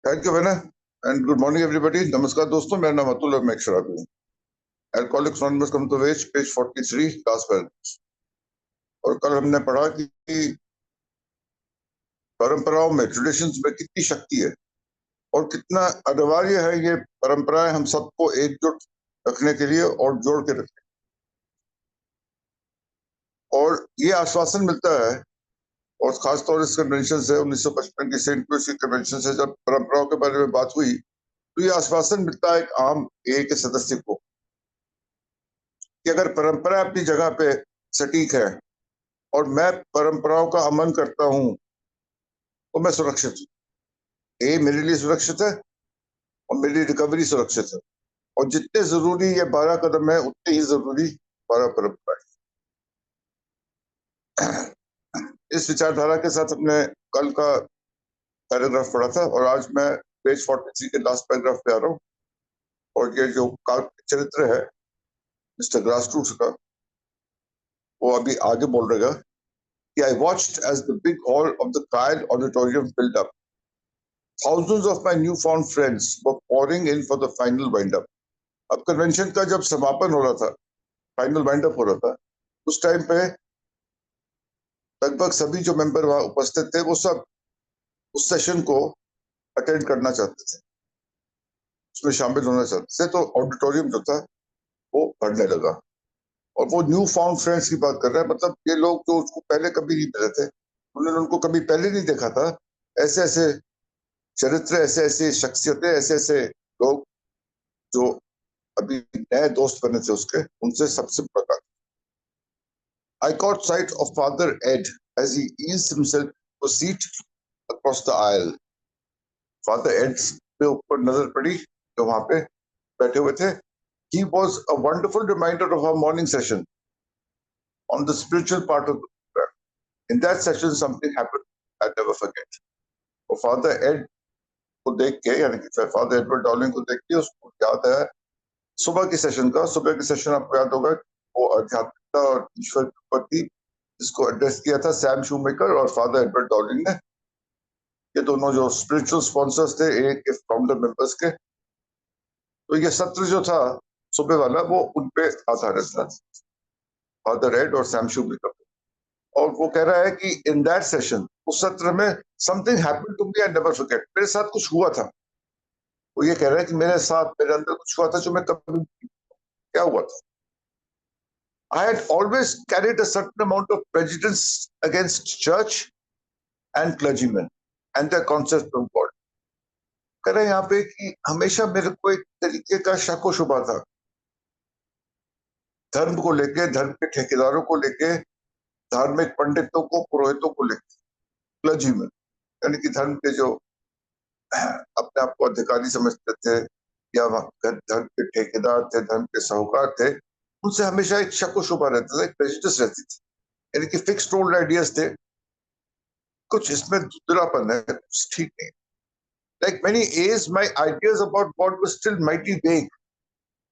Thank you vena and good morning everybody. नमस्कार दोस्तों, मेरा नाम अतुल और मैं एक शराबी हूँ। Alcoholics Anonymous come to as page 43 last paragraph. और कल हमने पढ़ा कि परंपराओं में, ट्रेडिशंस में कितनी शक्ति है और कितना अनिवार्य है ये परंपराएं हम सबको एकजुट रखने के लिए और जोड़ के रखने। और ये आश्वासन मिलता है, और खासतौर इस कन्वेंशन से 1955 की सेंट लुइस की कन्वेंशन से जब परंपराओं के बारे में बात हुई तो ये आश्वासन मिलता है एक आम ए के सदस्य को कि अगर परंपरा अपनी जगह पे सटीक है और मैं परंपराओं का अमन करता हूं तो मैं सुरक्षित हूँ। ए मेरे लिए सुरक्षित है और मेरी रिकवरी सुरक्षित है। और जितने जरूरी ये 12 कदम है उतने ही जरूरी 12 परंपराएं। इस विचारधारा के साथ हमने कल का पैराग्राफ पढ़ा था और आज मैं पेज 43 के लास्ट पैराग्राफ पे आ रहा हूँ। और ये जो चरित्र है मिस्टर ग्रासरूट्स का, वो अभी आगे बोल रहेगा कि I watched as the big hall of the Kyle auditorium filled up. Thousands of my newfound friends were pouring in for the final wind-up. अब कन्वेंशन का जब समापन हो रहा था, फाइनल वाइंड अप हो रहा था, उस टाइम पे लगभग सभी जो मेंबर वहां उपस्थित थे वो सब उस सेशन को अटेंड करना चाहते थे, उसमें शामिल होना चाहते थे। तो ऑडिटोरियम जो था वो भरने लगा। और वो न्यू फाउंड फ्रेंड्स की बात कर रहा है, मतलब ये लोग जो उसको पहले कभी नहीं मिले थे, उन्होंने उनको कभी पहले नहीं देखा था। ऐसे ऐसे चरित्र, ऐसे ऐसे शख्सियतें, ऐसे ऐसे लोग जो अभी नए दोस्त बने थे उसके, उनसे सबसे मुलाकात। I caught sight of Father Ed as he eased himself to a seat across the aisle. Father Ed पे ऊपर नजर पड़ी जो वहां पे बैठे हुए थे। He was a wonderful reminder of our morning session on the spiritual part of the program. In that session, something happened I'll never forget. और Father Ed को देख के, यानी कि Father Edward Dowling को देख के उसको याद है सुबह की सेशन का। सुबह की सेशन आपको याद होगा, वो आध्यात्मिकता और ईश्वर के प्रति जिसको एड्रेस किया था सैम शूमेकर और फादर एडवर्ड डॉलिंग ने। ये दोनों जो स्पिरिचुअल स्पॉन्सर्स थे एक के फाउंडर मेंबर्स के। तो ये सत्र जो था सुबह वाला वो उनपे आधारित था, फादर एड और सैम शूमेकर। और वो कह रहा है कि इन दैट सेशन, उस सत्र में, something happened to me I never forget, मेरे साथ कुछ हुआ था। वो ये कह रहा है कि मेरे साथ, मेरे अंदर कुछ हुआ था जो मैं कभी, क्या हुआ था? I had always carried a certain amount of prejudice against church and clergymen and their concept of God. कह रहे हैं यहाँ पे कि हमेशा मेरे को एक तरीके का शक व शुबा था धर्म को लेके, धर्म के ठेकेदारों को लेके, धार्मिक पंडितों को, पुरोहितों को लेके, क्लर्जीमैन यानी कि धर्म के जो अपने आप को अधिकारी समझते थे या धर्म के ठेकेदार थे, धर्म के साहूकार थे, उनसे हमेशा एक शक व शुबा रहता था, एक प्रेजुडिस रहती थी। यानी कि फिक्स्ड ओल्ड आइडियाज थे, कुछ इसमें धुंधलापन है, कुछ ठीक नहीं। Like many A's, my ideas about God were still mighty vague.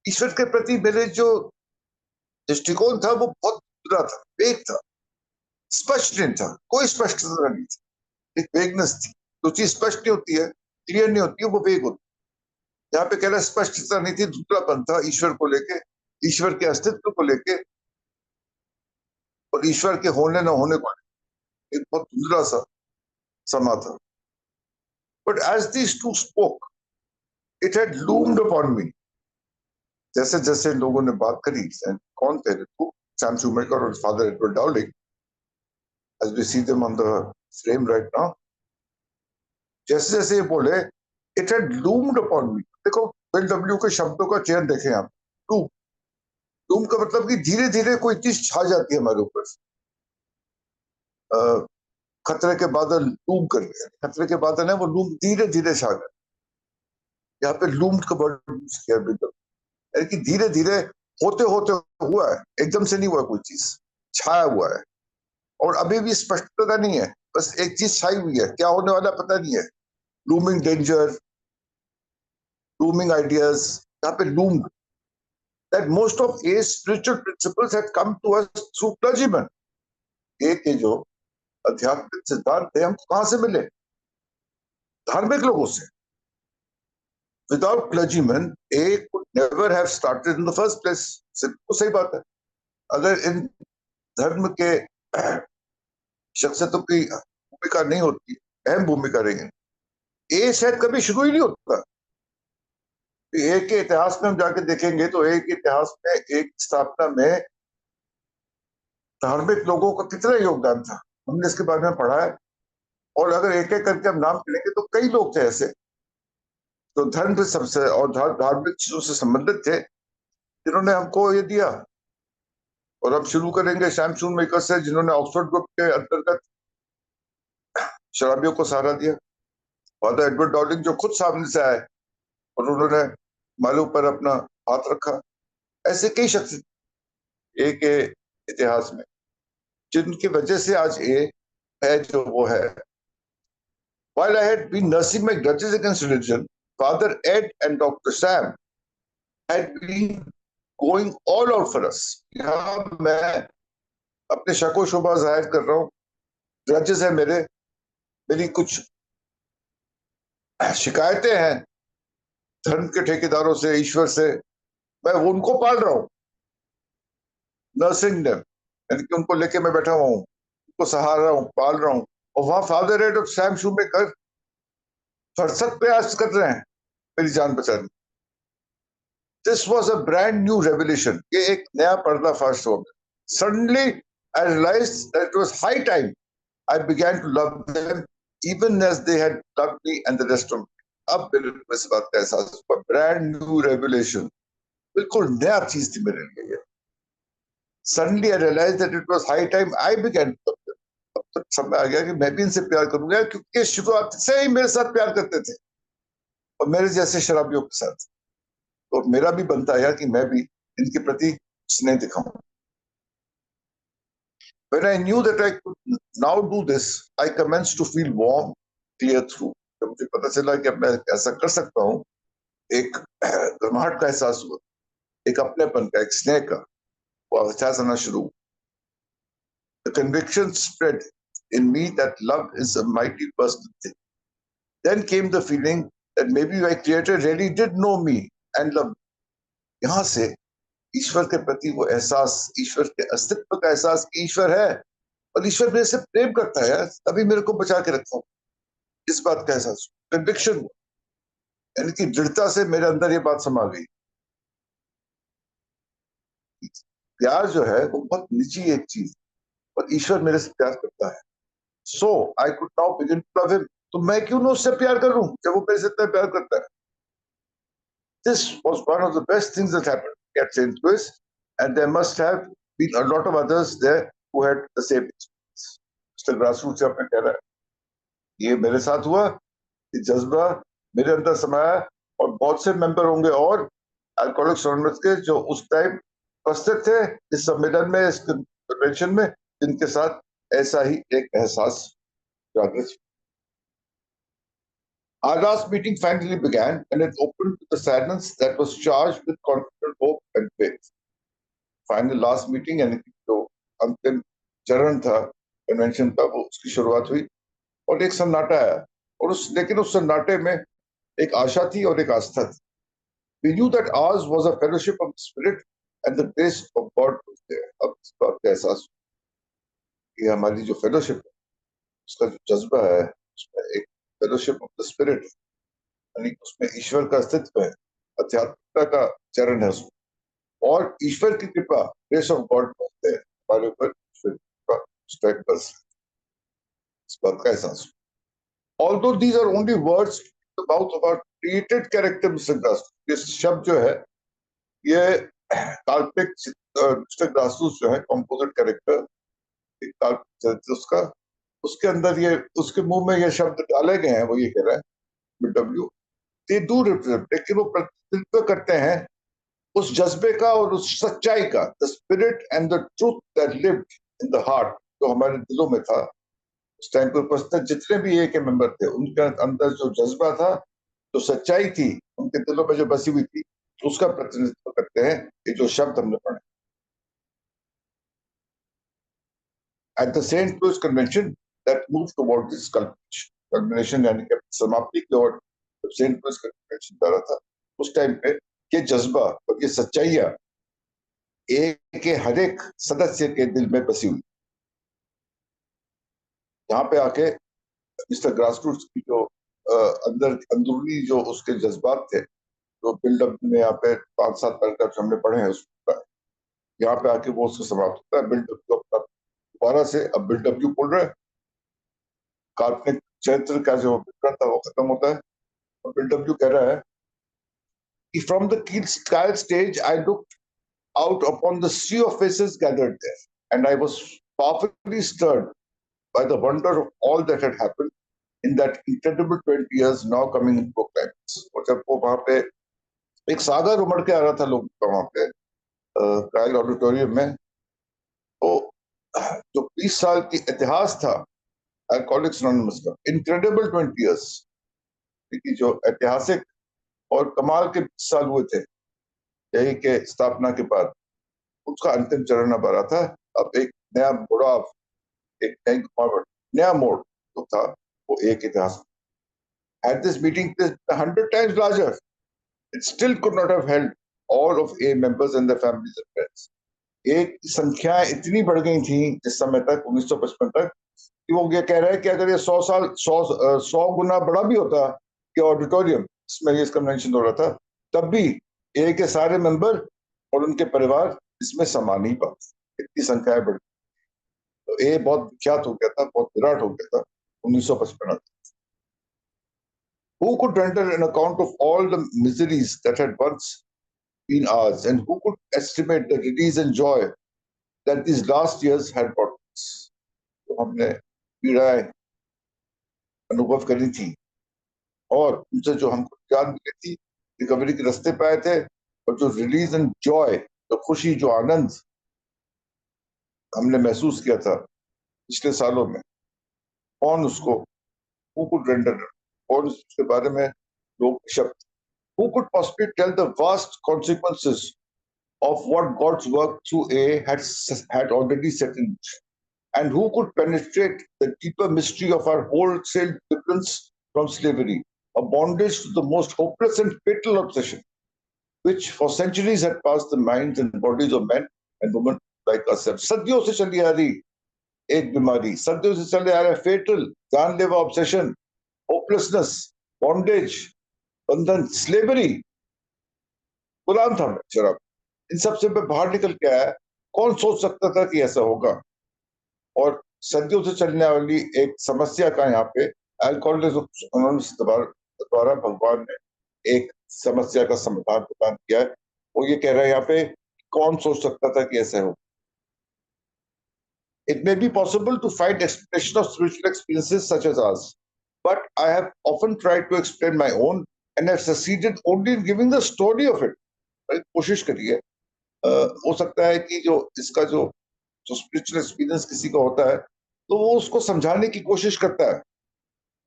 ईश्वर के प्रति मेरे जो दृष्टिकोण था वो बहुत धुंधला था, वेग था, स्पष्ट नहीं था, कोई स्पष्टता नहीं थी, एक वेगनेस थी। जो चीज स्पष्ट नहीं होती है, क्लियर नहीं होती है, वो वेग होती है। यहाँ पे कह रहा है स्पष्टता नहीं थी, धुंधलापन था ईश्वर को लेके, ईश्वर के अस्तित्व को लेके और ईश्वर के होने न होने को लेके एक बहुत धुंधला सा समा था। But as these two spoke, it had loomed upon me. जैसे जैसे लोगों ने बात करी, कौन थे वो? सैम शूमेकर और father Edward Dowling, as we see them on the frame right now. जैसे जैसे ये बोले, it had loomed upon me. देखो बिल डब्ल्यू के शब्दों का चयन देखें आप। लूम, लूम का मतलब कि धीरे धीरे कोई चीज छा जाती है हमारे ऊपर। खतरे के बादल लूम कर गए, खतरे के बादल है वो लूम धीरे धीरे छा गए। यहाँ पे लूम्ड का वर्ड यूज किया बिल डब्ल्यू, यानी कि धीरे धीरे होते होते हुआ है, एकदम से नहीं हुआ, कोई चीज छाया हुआ है और अभी भी स्पष्टता नहीं है, बस एक चीज छाई हुई है, क्या होने वाला पता नहीं है। लूमिंग डेंजर, लूमिंग आइडियाज, यहाँ पे लूम्ड that most of A's spiritual principles had come to us through clergymen. ए के जो आध्यात्मिक सिद्धांत थे हमको कहां से मिले? धार्मिक लोगों से। Without clergymen, A could never have started in the first place. सिर्फ सही बात है. अगर इन धर्म के शख्सियतों की भूमिका नहीं होती, अहम भूमिका रहेगी, ए शायद कभी शुरू ही नहीं होता. ए के इतिहास में हम जाके देखेंगे तो ए के इतिहास में एक स्थापना में धार्मिक लोगों का कितना योगदान था, हमने इसके बारे में पढ़ा है. और अगर एक एक करके हम नाम लेंगे तो कई लोग थे ऐसे तो धर्म से सबसे और धार्मिक चीजों से संबंधित थे जिन्होंने हमको ये दिया. और अब शुरू करेंगे सैम शूमेकर से, जिन्होंने ऑक्सफोर्ड ग्रुप के अंतर्गत शराबियों को सहारा दिया. फादर एडवर्ड डॉलिंग जो खुद सामने से आए और उन्होंने माले ऊपर अपना हाथ रखा. ऐसे कई शख्स ए के इतिहास में जिनकी वजह से आज ए है जो वो है. While I had been nursing my grudges against religion, Father Ed and Dr. Sam had been going all out for us. यहाँ मैं अपने शको शुबा जाहिर कर रहा हूँ. ग्रजेस है मेरी कुछ शिकायतें हैं धर्म के ठेकेदारों से, ईश्वर से. मैं उनको पाल रहा हूँ, नर्सिंग देम, यानी कि उनको लेके मैं बैठा हुआ हूँ, उनको सहारा रहा हूँ, पाल रहा हूँ. और वहां फादर एड और सैम शूमेकर फरसत प्रयास कर रहे हैं मेरी जान बचाने. This was a brand new revelation. ये एक नया पर्दाफाश हो गया. Suddenly I realized that it was high time I began to love them even as they had loved me and the rest of me. अब मेरे को इस बात का एहसास हुआ. ब्रांड न्यू रेवलेशन, बिल्कुल नया चीज थी मेरे लिए. Suddenly I realized that it was high time I began to love them. अब तो समय आ गया कि मैं भी इनसे प्यार करूंगा, क्योंकि शुरुआत से ही मेरे साथ प्यार करते थे और मेरे जैसे शराबियों के साथ. तो मेरा भी बनता है कि मैं भी इनके प्रति स्नेह दिखाऊं. When I knew that I could now do this, I commenced to feel warm, clear through. जब मुझे पता चला कि अब मैं ऐसा कर सकता हूँ, एक गर्माहट का एहसास हुआ, एक अपनेपन का, एक स्नेह का वो एहसास आना शुरू. The conviction spread in me that love is a mighty personal thing. Then came the feeling that maybe my creator really did know me and loved me. यहाँ से ईश्वर के प्रति वो एहसास, ईश्वर के अस्तित्व का एहसास कि ईश्वर है और ईश्वर मेरे से प्रेम करता है, तभी मेरे को बचा के रखा हूँ. इस बात का एहसास, कन्विक्शन, यानी कि दृढ़ता से मेरे अंदर ये बात समा गई. प्यार जो है वो बहुत निजी एक चीज, और ईश्वर मेरे से प्यार करता है. So I could now begin to love him. तो मैं क्यों ना उससे प्यार करूं जब वो मेरे से इतना प्यार करता है. This was one of the best things that happened at St. Louis, and there must have been a lot of others there who had the same experience. Mr. Grassroots से आपने कह रहा है, ये मेरे साथ हुआ, ये जज्बा मेरे अंदर समाया, और बहुत से मेंबर होंगे और अल्कोहलिक्स एनोनिमस के जो उस टाइम उपस्थित थे इस सम्मेलन में, इस कन्वेंशन में, जिनके साथ ऐसा ही एक एहसास जागृत. Our last meeting finally began, and it opened with a silence that was charged with confident hope and faith. Final last meeting, यानी कि जो अंतिम चरण था कन्वेंशन का, वो उसकी शुरुआत हुई और एक सन्नाटा आया, और लेकिन उस सन्नाटे में एक आशा थी और एक आस्था थी. We knew that ours was a fellowship of the Spirit and the grace of God was there. अब इस बात का एहसास कि हमारी जो फेलोशिप है, उसका जो जज्बा है, उसमें एक फेलोशिप ऑफ द स्पिरिट, यानी उसमें ईश्वर का अस्तित्व है, अध्यात्मता का चरण है उसमें, और ईश्वर की कृपा, ग्रेस ऑफ गॉड बोलते हैं हमारे ऊपर, ईश्वर की कृपा स्ट्राइक कर, इस बात का एहसास. Although these are only words in the mouth of our created character, Mr. Grassroots, ये शब्द जो है ये काल्पनिक मिस्टर ग्रासूस जो है कॉम्पोजिट कैरेक्टर, एक काल्पनिक चरित्र उसका, उसके अंदर ये, उसके मुंह में ये शब्द डाले गए हैं. वो ये कह रहा है डब्ल्यू, they do represent, लेकिन वो प्रतिनिधित्व करते हैं उस जज्बे का और उस सच्चाई का, the spirit and the truth that lived in the heart, जो हमारे दिलों में था उस टाइम पर उपस्थित जितने भी ए के मेंबर थे, उनके अंदर जो जज्बा था, जो सच्चाई थी, उनके दिलों में जो बसी हुई थी, उसका प्रतिनिधित्व करते हैं ये जो शब्द हमने पढ़े. At the St. Louis Convention that moved toward this culmination, यानी कि समाप्ति की ओर सेंट लुइस का कन्वेंशन जा रहा था उस टाइम पे, ये जज्बा और ये सच्चाइयां एक के हर एक सदस्य के दिल में बसी हुई। यहाँ पे आके मिस्टर ग्रासरूट्स की जो अंदर अंदरूनी जो उसके जज्बात थे, जो बिल्डअप में यहाँ पे 5-7 पैराग्राफ हमने पढ़े हैं उसका, यहाँ पे आके वो उसको समाप्त होता है। बिल्डअप को अपना दोबारा से अब बिल्डअप क्यों बोल रहा है, काल्पनिक चरित्र का जो विवरण था वो खत्म होता है और बिल्डअप क्यों कह रहा है कि from the Kyle stage I looked out upon the sea of faces gathered there, and I was powerfully stirred by the wonder of all that had happened in that incredible 20 years now coming into a climax. और जब वो वहां पे एक सागर उमड़ के आ रहा था लोगों का वहां पे कायल ऑडिटोरियम में, तो जो 20 साल की इतिहास था अल्कोहलिक्स एनोनिमस का, इनक्रेडिबल 20 years, कि जो ऐतिहासिक और कमाल के 20 साल हुए थे यही के स्थापना के बाद, उसका अंतिम चरण अब आ रहा था। अब एक नया बुढ़ाव, एक नई घुमावट, नया मोड़ जो था वो एक इतिहास। Had this meeting been 100 times larger, it still could not have held all of A members and their families and friends. एक संख्याएं इतनी बढ़ गई थी जिस समय तक 1955 तक कि वो ये कह रहे हैं कि अगर ये 100 साल 100 गुना बड़ा भी होता कि ऑडिटोरियम इसमें ये कन्वेंशन हो रहा था, तब भी ए के सारे मेंबर और उनके परिवार इसमें समा नहीं पाते, इतनी संख्याएं बढ़। तो ए बहुत विख्यात हो गया था, बहुत विराट हो गया था 1955। Who could render an account of all the miseries that had once been ours, and who could estimate the release and joy that these last years had brought us? तो हमने पीड़ाएं अनुभव करी थी और उनसे जो हमको जान मिली थी, रिकवरी के रास्ते पे आए थे, और जो रिलीज एंड जॉय, जो खुशी, जो आनंद हमने महसूस किया था पिछले सालों में, कौन उसको who could render, कौन उसके बारे में लोग शब्द, who could possibly tell the vast consequences of what God's work through A had already set in motion, and who could penetrate the deeper mystery of our wholesale deliverance from slavery, a bondage to the most hopeless and fatal obsession, which for centuries had passed the minds and bodies of men and women like ourselves. सदियों से चली आ रही एक बीमारी, सदियों से चले आ रहा फेटल जानलेवा ऑब्सेशन, होपलेसनेस, बॉन्डेज, बंधन, स्लेवरी, गुलाम था मैं शराब। इन सबसे मैं बाहर निकल के आया, कौन सोच सकता था कि ऐसा होगा। और सदियों से चलने वाली एक समस्या का यहाँ पे अल्कोहलिज्म द्वारा भगवान ने एक समस्या का समाधान प्रदान किया है। वो ये कह रहा है यहाँ पे, कौन सोच सकता था कि ऐसा हो। It may be possible to find explanation of spiritual experiences such as ours, but I have often tried to explain my own and have succeeded only in giving the story of it. कोशिश करिए, हो सकता है कि जो इसका जो spiritual experience किसी का होता है तो वो उसको समझाने की कोशिश करता है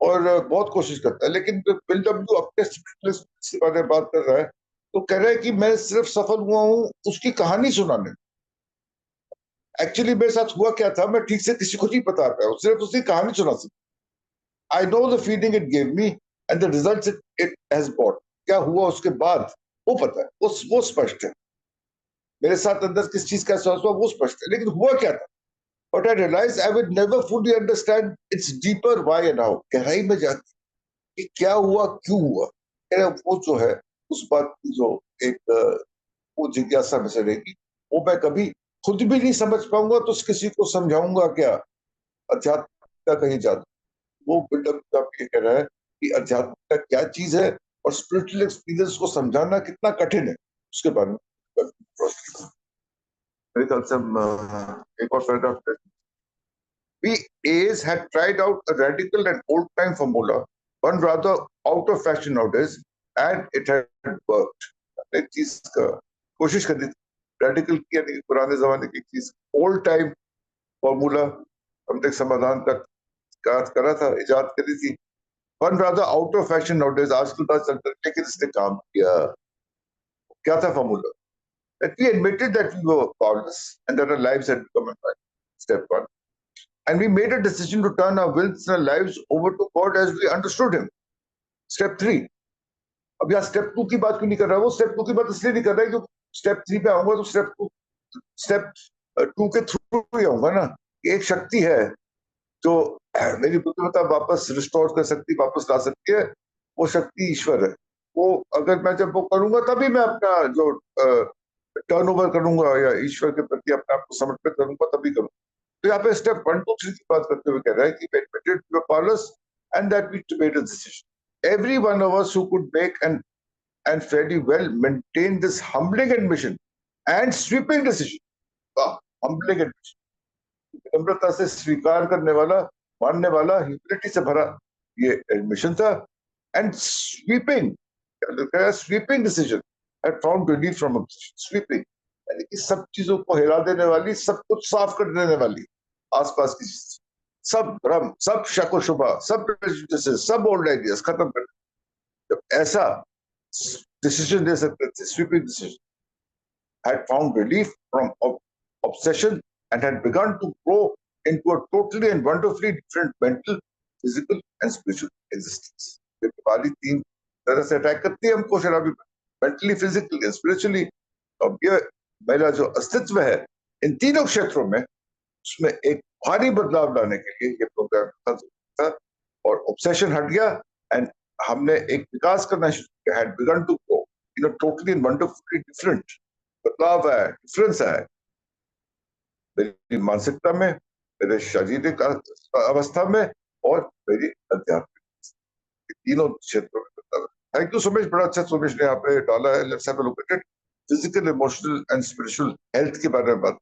और बहुत कोशिश करता है, लेकिन बिल्डब्ल्यू अपने स्पिरिचुअल एक्सपीरियंस के बारे में बात कर रहा है तो कह रहा है कि मैं सिर्फ सफल हुआ हूं उसकी कहानी सुनाने। एक्चुअली मेरे साथ हुआ क्या था मैं ठीक से किसी को नहीं बता पाया, सिर्फ उसकी कहानी सुना सकता। I know the feeling it gave me and the results it has brought. क्या हुआ उसके बाद वो पता है, वो स्पष्ट है। मेरे साथ अंदर किस चीज का एहसास हुआ वो स्पष्ट है, लेकिन हुआ क्या था। But I realized I would never fully understand its deeper why and how. गहराई में जाके कि क्या हुआ, क्यों हुआ, वो जो है उस बात की जो एक वो जिज्ञासा में से रहेगी, वो मैं कभी खुद भी नहीं समझ पाऊंगा तो किसी को समझाऊंगा क्या। अध्यात्म का ये जादू, वो बिल्डअप आप ये कह रहा है कि अध्यात्म क्या चीज है और स्पिरिचुअल एक्सपीरियंस को समझाना कितना कठिन है, उसके बारे में मेरे ख्याल से हम एक और paragraph. We A's had tried out a radical and old-time formula, one rather out of fashion nowadays, and it had worked. एक चीज का कोशिश कर दी, रेडिकल की यानी पुराने जमाने की चीज, ओल्ड टाइम फॉर्मूला हमने समाधान का करा था, इजाद करी थी। One rather out of fashion nowadays, आजकल पता चलता है, लेकिन इसने काम किया। क्या था formula? That we admitted that we were powerless and that our lives had become unwind. Step one. And we made a decision to turn our wills and our lives over to God as we understood Him. Step 3. अब यहाँ step 2 की बात क्यों नहीं कर रहा है? वो स्टेप 2 की बात इसलिए नहीं कर रहा है क्योंकि स्टेप 3 पे आऊंगा तो स्टेप 2 के थ्रू ही आऊंगा ना। एक शक्ति है जो मेरी बुद्धिमत्ता वापस रिस्टोर कर सकती, वापस ला सकती है। वो शक्ति ईश्वर है। वो अगर मैं जब वो करूंगा तभी मैं अपना जो टर्न ओवर करूंगा या ईश्वर के प्रति अपने आप को समर्पित करूंगा, तभी करूंगा। तो यहाँ पे स्टेप 1 2 3 की बात करते हुए कह रहा है कि we admitted we were powerless and that we made a decision. Every one of us who could make and fairly well maintain this humbling admission and sweeping decision. humbling admission, विनम्रता से स्वीकार करने वाला, मानने वाला, ह्यूमिलिटी से भरा ये एडमिशन था। एंड स्वीपिंग, क्या लिखा है? Sweeping decision had found relief from obsession. Sweeping यानी कि सब चीजों को हिला देने वाली, सब कुछ साफ कर देने वाली, आसपास की चीज, सब भ्रम, सब शक व शुबा, सब prejudices, सब ओल्ड आइडियाज खत्म कर। जब ऐसा डिसीजन दे सकते थे, sweeping decision, had found relief from obsession and had begun to grow into a totally and wonderfully different mental, physical and spiritual existence. ये बीमारी तीन तरह से अटैक करती है हमको शराबी, मेंटली, फिजिकली एंड स्पिरिचुअली। अब ये मेरा जो अस्तित्व है इन तीनों क्षेत्रों में, उसमें एक भारी बदलाव लाने के लिए ये प्रोग्राम था और ऑब्सेशन हट गया एंड हमने एक विकास करना शुरू किया। had begun to grow in a totally and wonderfully different, बदलाव है, डिफरेंस है मेरी मानसिकता में, मेरे शारीरिक अवस्था में और मेरी आध्यात्मिक, तीनों क्षेत्रों में बदलाव है। थैंक यू सुमेश, बड़ा अच्छा सुमेश ने यहाँ पे डाला है। Let's have a look at it. Physical, emotional and spiritual health के बारे में बात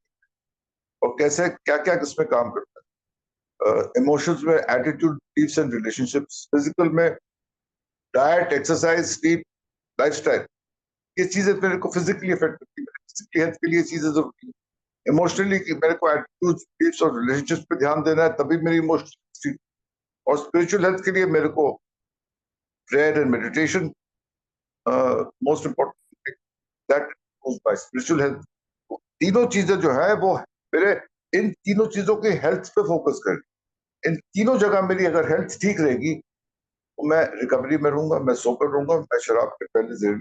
और कैसे क्या क्या किसमें काम करता है। इमोशंस में attitude, beliefs and relationships. Physical में डाइट, एक्सरसाइज, स्लीप, लाइफस्टाइल, ये चीजें मेरे को फिजिकली इफेक्ट करती है। फिजिकली हेल्थ के लिए चीजें जरूरी है। इमोशनली मेरे को एटीट्यूड, बिलीव्स और रिलेशनशिप्स पे ध्यान देना है, तभी मेरी इमोशनल। और स्पिरिचुअल हेल्थ के लिए मेरे को prayer and meditation most important, that my spiritual health. तीनों चीजें जो है वो मेरे, इन तीनों चीजों की हेल्थ पे फोकस कर, इन तीनों जगह मेरी अगर हेल्थ ठीक रहेगी तो मैं रिकवरी में रहूंगा, मैं सोकर रहूंगा, मैं शराब के पहले जहर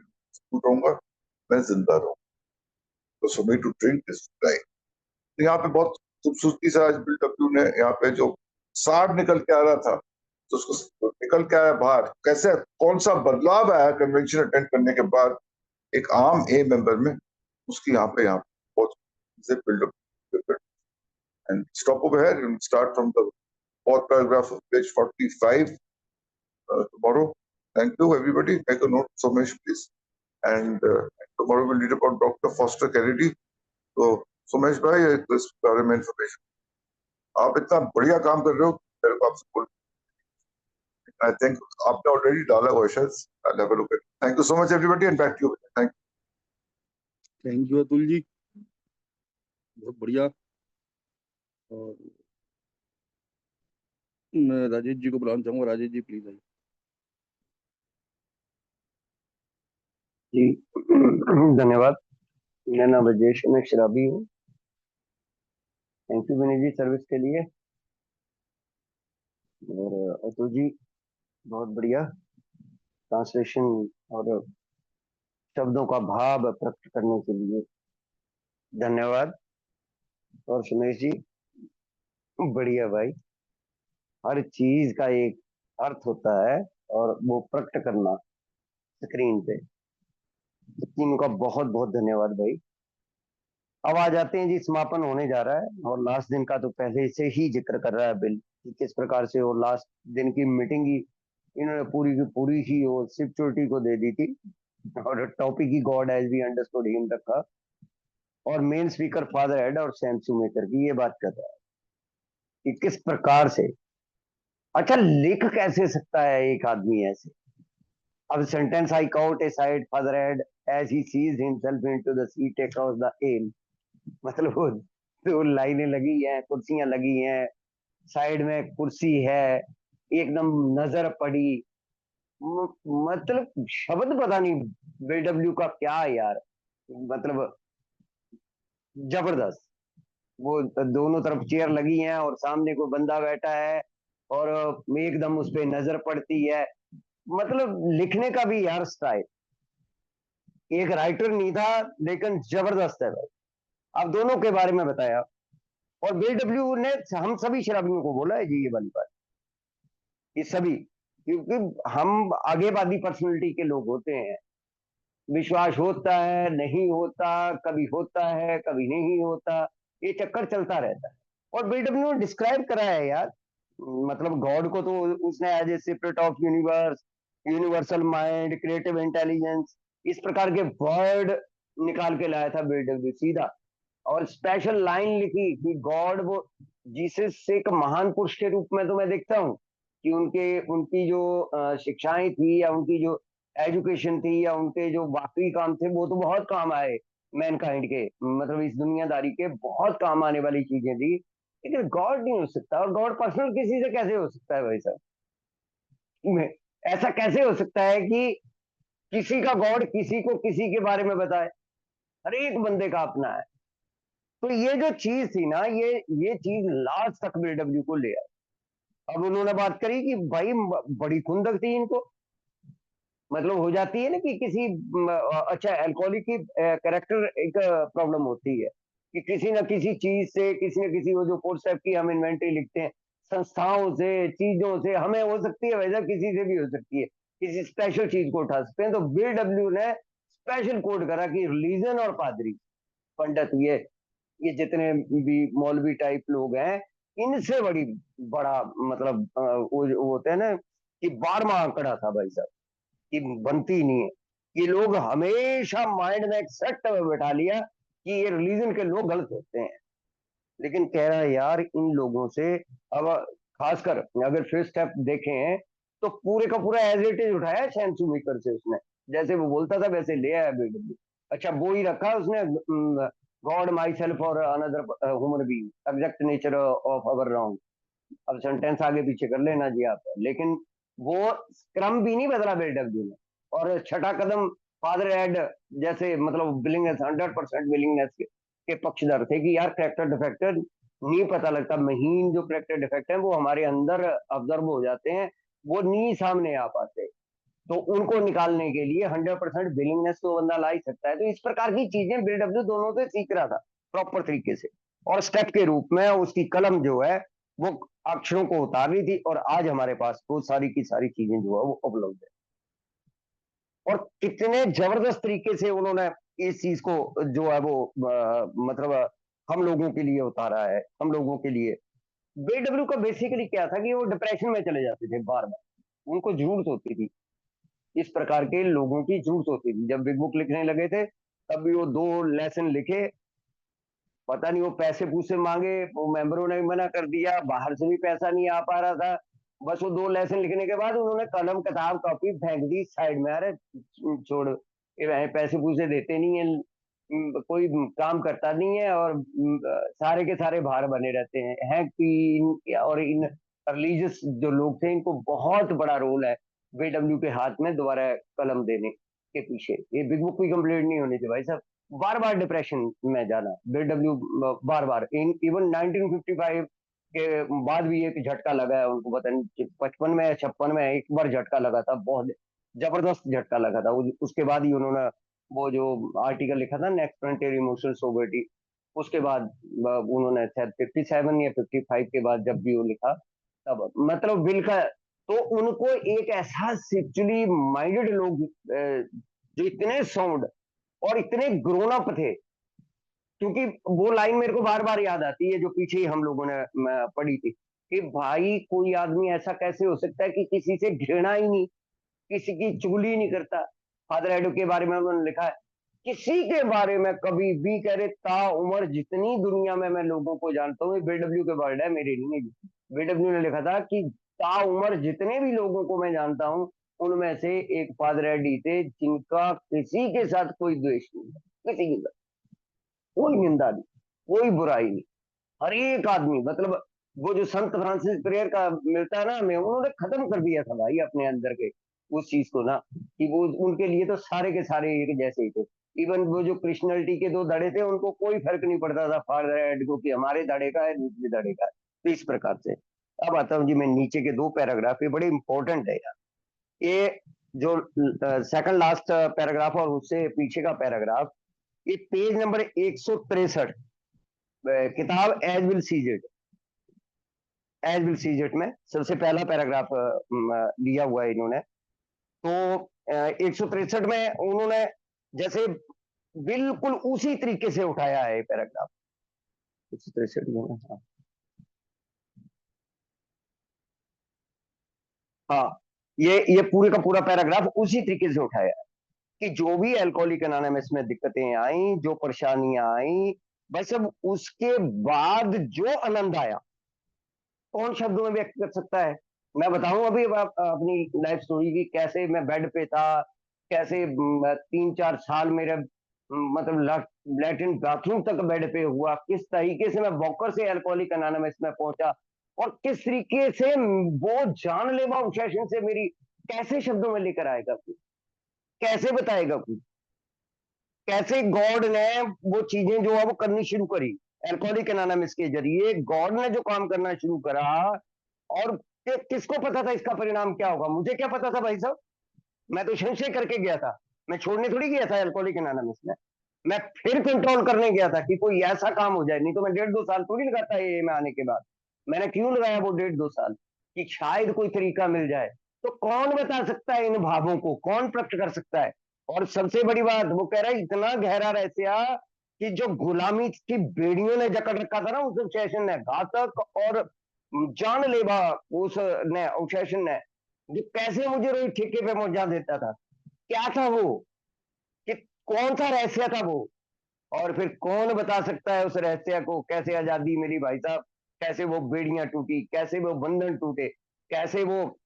रहूंगा, मैं जिंदा रहूंगा। तो so me to drink this right. यहाँ पे बहुत खूबसूरती से आज बिल डब्ल्यू ने यहाँ पे जो सार निकल के आ रहा था, तो उसको निकल के आया बाहर, कैसे कौन सा बदलाव आया कन्वेंशन अटेंड करने के बाद एक आम ए मेंबर में, उसकी यहाँ पे बहुत buildup. And stop over here and start from the fourth paragraph of page 45 tomorrow. Thank you, everybody. Make a note, Somesh, please. And tomorrow we'll read about Dr. Foster Kennedy. तो सोमेश भाई इस बारे में इंफॉर्मेशन, आप इतना बढ़िया काम कर रहे हो, मेरे को आपसे बोल, आई थिंक आपने ऑलरेडी डाला हुआ है शायद। I'll have a look at it. Thank you so much everybody and back to you. Thank you Atul ji, बहुत बढ़िया। और मैं राजेश जी को बुलाना चाहूंगा। राजेश जी प्लीज आइए। जी धन्यवाद। मेरा नाम राजेश, मैं शराबी हूँ। Thank you Vinay ji service के लिए। और अतुल जी बहुत बढ़िया ट्रांसलेशन और शब्दों का भाव प्रकट करने के लिए धन्यवाद। और सुमेश जी बढ़िया भाई, हर चीज का एक अर्थ होता है और वो प्रकट करना स्क्रीन पे, तीनों का बहुत बहुत धन्यवाद भाई। अब आ जाते हैं जी, समापन होने जा रहा है और लास्ट दिन का तो पहले से ही जिक्र कर रहा है बिल कि किस प्रकार से वो लास्ट दिन की मीटिंग ही इन्होंने पूरी की पूरी ही वो सिक्योरिटी को दे दी थी और टॉपिक ही God as we understood him रखा और मेन स्पीकर फादर हेड और सैम सुमेकर की ये बात कर रहा है कि किस प्रकार से, अच्छा लिख कैसे सकता है एक आदमी ऐसे। अब sentence I caught aside Father Head as he sees himself into the sea take out the M, मतलब वो दो लाइनें लगी हैं, कुर्सियां लगी हैं, साइड में कुर्सी है, एकदम नजर पड़ी, मतलब शब्द पता नहीं बीडब्ल्यू का क्या है यार, मतलब जबरदस्त। वो दोनों तरफ चेयर लगी हैं और सामने कोई बंदा बैठा है और एकदम उस पर नजर पड़ती है मतलब लिखने का भी यार स्टाइल, एक राइटर नहीं था लेकिन जबरदस्त है भाई। आप दोनों के बारे में बताया, और बीडब्ल्यू ने हम सभी शराबियों को बोला है जी ये वाली बात, ये सभी, क्योंकि हम आगेवादी पर्सनैलिटी के लोग होते हैं, विश्वास होता है नहीं होता, कभी होता है कभी नहीं होता, ये चक्कर चलता रहता है। और बीडब्ल्यू ने डिस्क्राइब करा है यार, मतलब गॉड को तो उसने as a separate of universe, universal mind, creative intelligence, इस प्रकार के वर्ड निकाल के लाया था बीडब्ल्यू सीधा। और स्पेशल लाइन लिखी कि गॉड वो जीसस एक महान पुरुष के रूप में तो मैं देखता हूँ कि उनके उनकी जो शिक्षाएं थी या उनकी जो एजुकेशन थी या उनके जो बाकी काम थे वो तो बहुत काम आए मैनकाइंड के, मतलब इस दुनियादारी के बहुत काम आने वाली चीजें थी, लेकिन गॉड नहीं हो सकता। और गॉड पर्सनल किसी से कैसे हो सकता है भाई साहब? ऐसा कैसे हो सकता है कि किसी का गॉड किसी को किसी के बारे में बताए? हर एक बंदे का अपना है। तो ये जो चीज थी ना, ये चीज लास्ट तक बीडब्ल्यू को ले आई। अब उन्होंने बात करी कि भाई बड़ी खुंदक थी इनको, मतलब हो जाती है ना कि किसी अच्छा अल्कोहलिक की कैरेक्टर एक प्रॉब्लम होती है कि किसी न किसी चीज से, किसी न किसी, वो जो फोर स्टेप की हम इन्वेंटरी लिखते हैं, संस्थाओं से, चीजों से, हमें हो सकती है वैसा किसी से भी हो सकती है, किसी स्पेशल चीज को उठा सकते हैं। तो बीडब्ल्यू ने स्पेशल कोड करा कि रिलीजन और पादरी, पंडित, ये जितने भी मौलवी टाइप लोग हैं, इनसे बड़ी बड़ा मतलब वो होते हैं ना कि 12वां आंकड़ा था भाई साहब, कि बनती ही नहीं है। ये लोग हमेशा माइंड में एक सेट बैठा लिया कि ये रिलीजन के लोग गलत होते हैं। लेकिन कह रहा है यार इन लोगों से, अब खासकर अगर फिर स्टेप देखें तो पूरे का पूरा एज इट इज उठाया शैनसू मेकर से उसने, जैसे वो बोलता था वैसे ले आया बीडब्ल्यू। अच्छा वो ही रखा उसने, गॉड माई सेल्फ और another human being, exact nature of our wrong. अब सेंटेंस आगे पीछे कर लेना जी आप, लेकिन वो क्रम भी नहीं बदला बीडब्ल्यू ने। और छठा कदम फादर एड जैसे, मतलब विलिंगनेस, 100% विलिंगनेस के पक्षधर थे कि यार करेक्टर डिफेक्टर नहीं पता लगता, महीन जो करेक्टर डिफेक्ट है वो हमारे अंदर ऑब्जर्व हो जाते हैं, वो नहीं सामने आ पाते, तो उनको निकालने के लिए 100% विलिंगनेस तो बंदा ला ही सकता है। तो इस प्रकार की चीजें बीडब्ल्यू दोनों से सीख रहा था प्रॉपर तरीके से, और स्टेप के रूप में उसकी कलम जो है वो अक्षरों को उतार रही थी, और आज हमारे पास वो सारी की सारी चीजें जो है वो उपलब्ध है। और कितने जबरदस्त तरीके से उन्होंने इस चीज को जो है वो मतलब हम लोगों के लिए उतारा है, हम लोगों के लिए। बीडब्ल्यू का बेसिकली क्या था कि वो डिप्रेशन में चले जाते थे बार बार, उनको जरूरत होती थी, इस प्रकार के लोगों की जरूरत होती थी। जब बिग बुक लिखने लगे थे तब भी वो 2 लेसन लिखे, पता नहीं वो पैसे पूसे मांगे, वो मेंबरों ने मना कर दिया, बाहर से भी पैसा नहीं आ पा रहा था। बस वो 2 लेसन लिखने के बाद उन्होंने कलम किताब कॉपी फेंक दी साइड में, अरे छोड़, ये पैसे पूसे देते नहीं है, कोई काम करता नहीं है, और सारे के सारे बाहर बने रहते हैं कि और इन रिलीजियस जो लोग थे इनको बहुत बड़ा रोल है बीडब्ल्यू के हाथ में दोबारा कलम देने के पीछे। ये बिग बुक भी कंप्लीट नहीं होनी थी भाई साहब, बार बार डिप्रेशन में जाना बीडब्ल्यू, बार बार इवन 1955 के बाद भी एक झटका लगा है उनको, पता नहीं 55 में या 56 में एक बार झटका लगा था, बहुत जबरदस्त झटका लगा था। उसके बाद ही उन्होंने वो जो आर्टिकल लिखा था नेक्स्ट फ्रंटियर इमोशनल सोबरिटी, उसके बाद उन्होंने शायद 57 या 55 के बाद जब भी वो लिखा तब, मतलब बिल का, तो उनको एक ऐसा सिचुअली माइंडेड लोग जो इतने साउंड और इतने ग्रोन अप थे, क्योंकि वो लाइन मेरे को बार बार याद आती है जो पीछे ही हम लोगों ने पढ़ी थी कि भाई कोई आदमी ऐसा कैसे हो सकता है कि किसी से घृणा ही नहीं, किसी की चुगली नहीं करता। फादर एडो के बारे में उन्होंने लिखा है, किसी के बारे में कभी भी कह रहे, ता उम्र जितनी दुनिया में मैं लोगों को जानता हूँ, बीडब्ल्यू के वर्ड है मेरे नहीं है, बीडब्ल्यू ने लिखा था कि ता उम्र जितने भी लोगों को मैं जानता हूँ उनमें से एक फादर एडी थे जिनका किसी के साथ कोई द्वेष नहीं है, किसी के साथ कोई निंदा नहीं, कोई बुराई नहीं, हर एक आदमी, मतलब वो जो संत फ्रांसिस प्रेयर का मिलता है ना हमें, उन्होंने खत्म कर दिया था भाई अपने अंदर के उस चीज को ना, कि वो उनके लिए तो सारे के सारे एक जैसे ही थे। इवन वो जो क्रिश्चियनिटी के 2 धड़े थे उनको कोई फर्क नहीं पड़ता था फादर एड को कि हमारे धड़े का है दूसरे धड़े का है। तो इस प्रकार से अब आता हूँ जी मैं नीचे के 2 पैराग्राफ, ये बड़े इंपॉर्टेंट है यार, ये जो सेकंड लास्ट पैराग्राफ और उससे पीछे का पैराग्राफ, ये पेज नंबर 163 किताब as will sees it, as will sees it में सबसे पहला पैराग्राफ लिया हुआ है इन्होंने। तो 163 में उन्होंने जैसे बिल्कुल उसी तरीके से उठाया है पैराग्राफ 163 में। हाँ, ये पूरे का पूरा पैराग्राफ उसी तरीके से उठाया है कि जो भी अल्कोहलिक एनोनिमस में दिक्कतें आई, जो परेशानियां आई, बस अब उसके बाद जो आनंद आया कौन शब्दों में व्यक्त कर सकता है। मैं बताऊं अभी अपनी लाइफ स्टोरी की, कैसे मैं बेड पे था, कैसे 3-4 साल मेरे मतलब लैट्रिन बाथरूम तक बेड पे हुआ, किस तरीके से मैं वॉकर से अल्कोहलिक एनोनिमस में पहुंचा, और किस तरीके से वो जानलेवा ऑब्सेशन से मेरी, कैसे शब्दों में लेकर आएगा कोई, कैसे बताएगा कोई, कैसे गॉड ने वो चीजें जो है वो करनी शुरू करी अल्कोहलिक एनोनिमस के जरिए, गॉड ने जो काम करना शुरू करा। और किसको पता था इसका परिणाम क्या होगा? मुझे क्या पता था भाई साहब, मैं तो संशय करके गया था, मैं छोड़ने थोड़ी गया था अल्कोहलिक एनोनिमस में, मैं फिर कंट्रोल करने गया था कि कोई ऐसा काम हो जाए। नहीं तो मैं 1.5-2 साल थोड़ी लगाता है में आने के बाद, मैंने क्यों लगाया वो 1.5-2 साल, कि शायद कोई तरीका मिल जाए। तो कौन बता सकता है इन भावों को, कौन प्रकट कर सकता है? और सबसे बड़ी बात, वो कह रहा है इतना गहरा रहस्य कि जो गुलामी की बेड़ियों ने जकड़ रखा था ना उस ऑब्सेशन ने, घातक और जानलेवा उसने ऑब्सेशन ने, जो कैसे मुझे रोज ठेके पे पहुंचा देता था, क्या था वो, कि कौन सा रहस्य था वो, और फिर कौन बता सकता है उस रहस्य को, कैसे आजादी मिली भाई साहब, कैसे वो बेड़ियां टूटी, कैसे वो बंधन टूटे, कैसे वो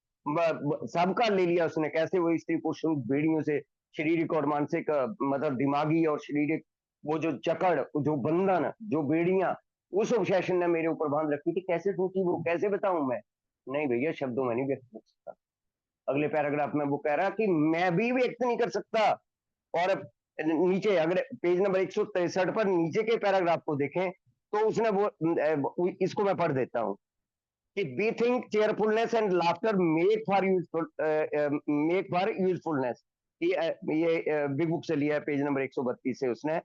सबका ले लिया उसने, कैसे वो स्त्री पुरुष बेड़ियों से शारीरिक और मानसिक मतलब दिमागी और शारीरिक वो जो जकड़, जो बंधन, जो बेड़ियां उस ऑब्सेशन ने मेरे ऊपर बांध रखी थी, कैसे टूटी वो, कैसे बताऊं मैं? नहीं भैया, शब्दों में नहीं व्यक्त कर सकता। अगले पैराग्राफ में वो कह रहा कि मैं भी व्यक्त नहीं कर सकता। और नीचे अगर पेज नंबर 163 पर नीचे के पैराग्राफ को देखें तो उसने वो इसको मैं पढ़ देता हूं कि we think cheerfulness and laughter make for useful, make for usefulness. ये बिग बुक से लिया है पेज नंबर 132 से उसने।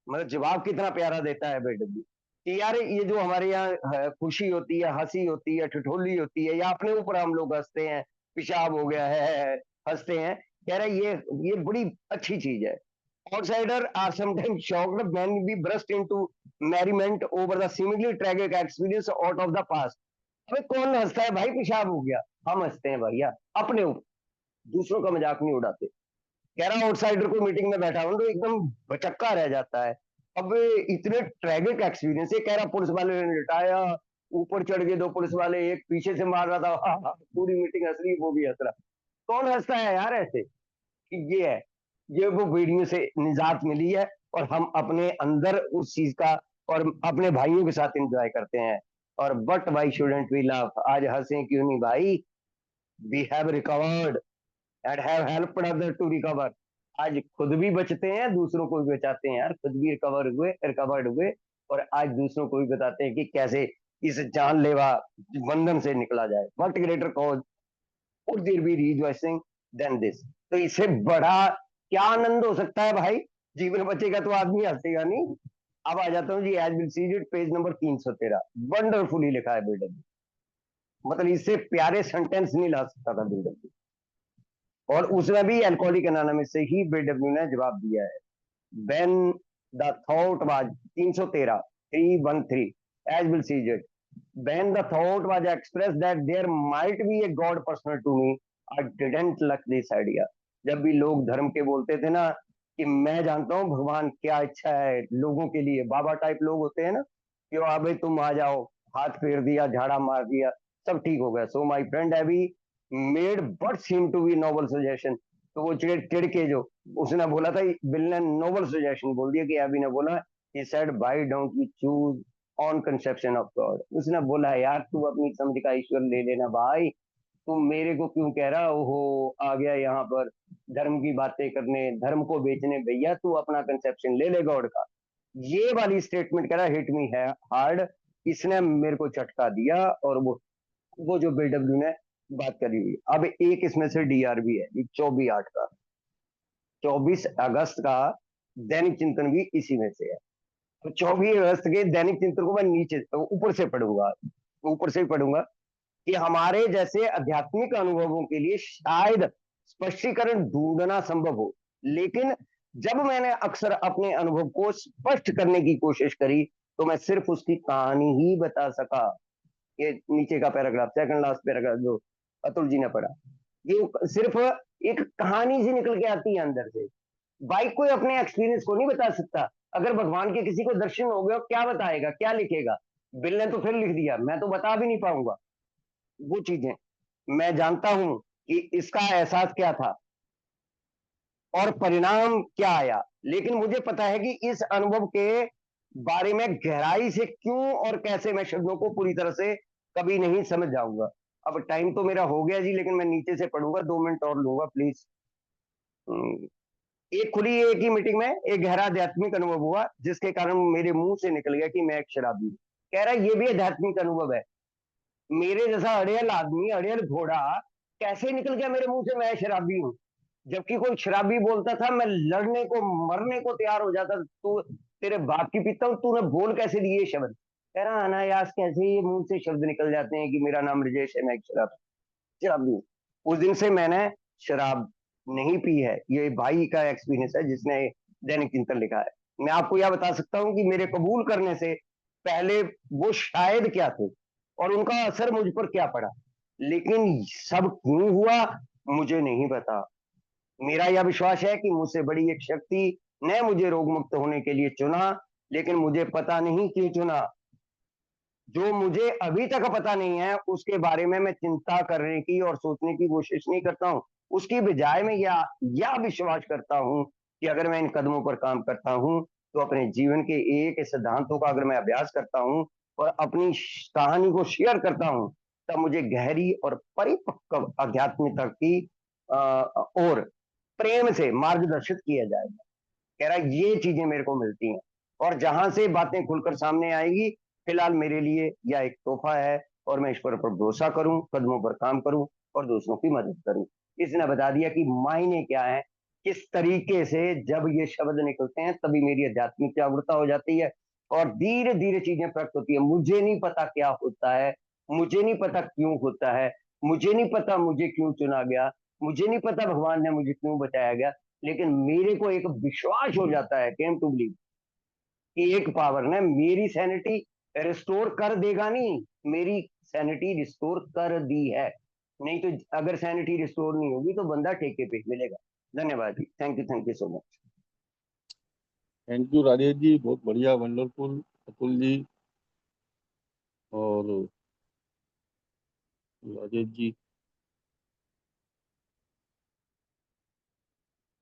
मतलब जवाब कितना प्यारा देता है बेडब्ल्यू कि यार ये जो हमारे यहाँ खुशी होती है, हंसी होती है, ठिठोली होती है, या अपने ऊपर हम लोग हंसते हैं, पेशाब हो गया है हंसते हैं, कह रहा है ये बड़ी अच्छी चीज है। Outsiders are sometimes shocked when we burst into merriment over the seemingly tragic experience out of the past. अबे कौन हंसता है भाई, पेशाब हो गया, हम हंसते हैं भैया अपने ऊपर, दूसरों का मजाक नहीं उड़ाते। कह रहा आउटसाइडर को मीटिंग में बैठा हूं तो एकदम भचक्का रह जाता है। अब इतने ट्रैगिक एक्सपीरियंस है, कह रहा पुलिस वाले ने लिटाया, ऊपर चढ़ गए 2 पुलिस वाले, एक पीछे से मार रहा था, पूरी मीटिंग हंस रही, वो भी हंस रहा। कौन हंसता है यार ऐसे? कि ये है, ये वो वीडियो से निजात मिली है और हम अपने अंदर उस चीज का और अपने भाइयों के साथ एंजॉय करते हैं। और but why shouldn't we laugh, आज हंसे क्यों नहीं भाई? We have recovered and have helped other to recover. आज खुद भी बचते हैं, दूसरों को भी बचाते हैं यार, खुद भी रिकवर्ड हुए और आज दूसरों को भी बताते हैं कि कैसे इस जानलेवा बंधन से निकला जाए। What greater cause would there be rejoicing than this? तो इससे बड़ा क्या आनंद हो सकता है भाई? जीवन बचेगा तो आदमी हंसेगा नहीं। अब आ जाता हूँ जी, as will sees it, page number 313। Wonderfully लिखा है बीडब्ल्यू, मतलब इससे प्यारे सेंटेंस नहीं ला सकता था बीडब्ल्यू। और उसमें भी अल्कोहलिक एनोनिमस से ही बीडब्ल्यू ने जवाब दिया है। When the thought was 313 313 as will sees it, when the thought was expressed that there might be a God personal to me, I didn't like this idea. जब भी लोग धर्म के बोलते थे ना कि मैं जानता हूँ भगवान क्या इच्छा है लोगों के लिए, बाबा टाइप लोग होते हैं ना कि भाई तुम आ जाओ, हाथ फेर दिया, झाड़ा मार दिया, सब ठीक हो गया। So my friend heavy made but seem to be noble suggestion. तो वो चिड़ के जो उसने बोला था, बिल ने नोबल सजेशन बोल दिया कि अभी ने बोला, he said why don't we choose on conception of God. उसने बोला यार तू अपनी समझ का ईश्वर ले लेना भाई, तुम मेरे को क्यों कह रहा हो, आ गया यहाँ पर धर्म की बातें करने, धर्म को बेचने, भैया तू अपना कंसेप्शन ले ले गॉड का। ये वाली स्टेटमेंट कह रहा हिट मी है हार्ड, इसने मेरे को झटका दिया। और वो जो बीडब्ल्यू ने बात करी हुई। अब एक इसमें से डीआर भी है, 24/8 का, 24 अगस्त का दैनिक चिंतन भी इसी में से है। तो 24 अगस्त के दैनिक चिंतन को मैं नीचे ऊपर से पढ़ूंगा, ऊपर से ही पढ़ूंगा कि हमारे जैसे आध्यात्मिक अनुभवों के लिए शायद स्पष्टीकरण ढूंढना संभव हो, लेकिन जब मैंने अक्सर अपने अनुभव को स्पष्ट करने की कोशिश करी तो मैं सिर्फ उसकी कहानी ही बता सका। ये नीचे का पैराग्राफ, सेकंड लास्ट पैराग्राफ जो अतुल जी ने पढ़ा, ये सिर्फ एक कहानी सी निकल के आती है अंदर से। बाइक कोई अपने एक्सपीरियंस को नहीं बता सकता। अगर भगवान के किसी को दर्शन हो गया, क्या बताएगा, क्या लिखेगा? बिल ने तो फिर लिख दिया, मैं तो बता भी नहीं पाऊंगा वो चीजें। मैं जानता हूं कि इसका एहसास क्या था और परिणाम क्या आया, लेकिन मुझे पता है कि इस अनुभव के बारे में गहराई से क्यों और कैसे मैं शब्दों को पूरी तरह से कभी नहीं समझ जाऊंगा। अब टाइम तो मेरा हो गया जी, लेकिन मैं नीचे से पढ़ूंगा, 2 मिनट और लूंगा प्लीज। एक खुली एक ही मीटिंग में एक गहरा आध्यात्मिक अनुभव हुआ जिसके कारण मेरे मुंह से निकल गया कि मैं एक शराबी हूं। कह रहा है ये भी आध्यात्मिक अनुभव है। मेरे जैसा अड़ियल आदमी, अड़ियल घोड़ा कैसे निकल गया मेरे मुंह से मैं शराबी हूं? जबकि कोई शराबी बोलता था मैं लड़ने को मरने को तैयार हो जाता, तू तेरे बाप की पीता हूं, तूने बोल कैसे दिए शब्द? कह रहा अनायास कैसे ये मुंह से शब्द निकल जाते हैं कि मेरा नाम ब्रजेश है, मैं एक शराबी हूं। उस दिन से मैंने शराब नहीं पी है। ये भाई का एक्सपीरियंस है जिसने दैनिक चिंतन लिखा है। मैं आपको यह बता सकता हूं कि मेरे कबूल करने से पहले वो शायद क्या थे और उनका असर मुझ पर क्या पड़ा, लेकिन सब क्यों हुआ मुझे नहीं पता। मेरा यह विश्वास है कि मुझसे बड़ी एक शक्ति ने मुझे रोग मुक्त होने के लिए चुना, लेकिन मुझे पता नहीं क्यों चुना। जो मुझे अभी तक पता नहीं है उसके बारे में मैं चिंता करने की और सोचने की कोशिश नहीं करता हूं। उसकी बजाय मैं यह विश्वास करता हूं कि अगर मैं इन कदमों पर काम करता हूं तो अपने जीवन के एक सिद्धांतों का अगर मैं अभ्यास करता हूं और अपनी कहानी को शेयर करता हूं, तब मुझे गहरी और परिपक्व आध्यात्मिकता की और प्रेम से मार्गदर्शित किया जाएगा। कह रहा ये चीजें मेरे को मिलती हैं और जहां से बातें खुलकर सामने आएगी, फिलहाल मेरे लिए यह एक तोहफा है और मैं इस पर भरोसा करूं, कदमों पर काम करूं और दूसरों की मदद करूं। इसने बता दिया कि मायने क्या है, किस तरीके से जब ये शब्द निकलते हैं तभी मेरी आध्यात्मिक जागरूकता हो जाती है और धीरे धीरे चीजें प्रकट होती है। मुझे नहीं पता क्या होता है, मुझे नहीं पता क्यों होता है, मुझे नहीं पता मुझे क्यों चुना गया, मुझे नहीं पता भगवान ने मुझे क्यों बचाया गया, लेकिन मेरे को एक विश्वास हो जाता है, केम टू बिलीव, कि एक पावर ने मेरी सैनिटी रिस्टोर कर देगा। नहीं, मेरी सैनिटी रिस्टोर कर दी है। नहीं तो अगर सैनिटी रिस्टोर नहीं होगी तो बंदा ठेके पे मिलेगा। धन्यवाद जी, thank you so much. Thank you Rajesh ji, बहुत बढ़िया, वंडरफुल अतुल जी और राजेश जी।